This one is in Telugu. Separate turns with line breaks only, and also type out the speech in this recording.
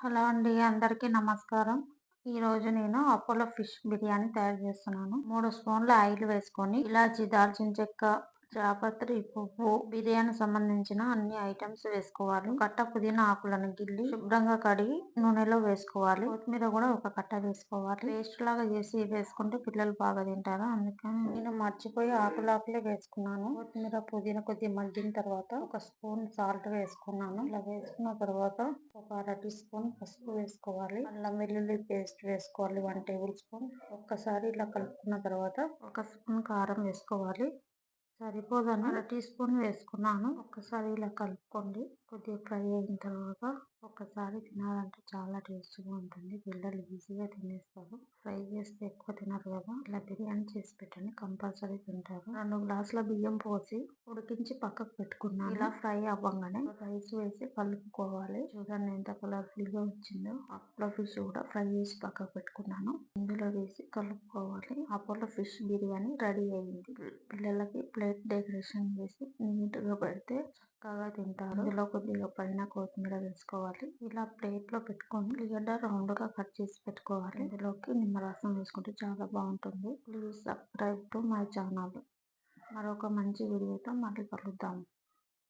హలో అండి. అందరికీ నమస్కారం. ఈరోజు నేను అపోలో ఫిష్ బిర్యానీ తయారు చేస్తున్నాను. 3 స్పూన్ల ఆయిల్ వేసుకొని ఇలాచి, దాల్చిన చెక్క, జాపత్రి, పువ్వు, బిర్యానీ సంబంధించిన అన్ని ఐటమ్స్ వేసుకోవాలి. కట్ట పుదీనా ఆకులను గిల్లి శుభ్రంగా కడిగి నూనెలో వేసుకోవాలి. కొత్తిమీర కూడా ఒక కట్ట వేసుకోవాలి. పేస్ట్ లాగా చేసి వేసుకుంటే పిల్లలు బాగా తింటారు. అందుకని నేను మర్చిపోయి ఆకులే వేసుకున్నాను. కొత్తిమీర, పుదీనా కొద్దిగా మగ్గిన తర్వాత ఒక స్పూన్ సాల్ట్ వేసుకున్నాను. ఇలా వేసుకున్న తర్వాత ఒక అర టీ స్పూన్ పసుపు వేసుకోవాలి. అల్లం వెల్లుల్లి పేస్ట్ వేసుకోవాలి 1 టేబుల్ స్పూన్. ఒక్కసారి ఇలా కలుపుకున్న తర్వాత ఒక స్పూన్ కారం వేసుకోవాలి. సరిపోదని అర టీ స్పూన్ వేసుకున్నాను. ఒక్కసారి ఇలా కలుపుకోండి. కొద్దిగా ఫ్రై అయిన తర్వాత ఒక్కసారి తినాలంటే చాలా టేస్టీగా ఉంటుంది. పిల్లలు ఈజీగా తినేస్తారు. ఫ్రై చేస్తే ఎక్కువ తినరు కదా. ఇలా బిర్యానీ చేసి పెట్టండి, కంపల్సరీ తింటారు. 2 గ్లాసుల బియ్యం పోసి ఉడికించి పక్కకు పెట్టుకున్నాను. ఇలా ఫ్రై అవ్వగానే రైస్ వేసి కలుపుకోవాలి. చూడండి ఎంత కలర్ఫుల్ గా వచ్చిందో. అపోలో ఫిష్ కూడా ఫ్రై చేసి పక్కకు పెట్టుకున్నాను. ఇందులో వేసి కలుపుకోవాలి. అపోలో ఫిష్ బిర్యానీ రెడీ అయింది. పిల్లలకి ప్లేట్ డెకరేషన్ చేసి నీట్ గా పెడితే చక్కగా తింటారు. ఇందులో కొద్దిగా పైన కొత్తిమీర వేసుకోవాలి. ఇలా ప్లేట్ లో పెట్టుకొని ఉల్లిగడ్డ రౌండ్ గా కట్ చేసి పెట్టుకోవాలి. ఇందులోకి నిమ్మరసం వేసుకుంటే చాలా బాగుంటుంది. Please subscribe to my channel. మరొక మంచి వీడియోతో మళ్ళీ కలుద్దాం.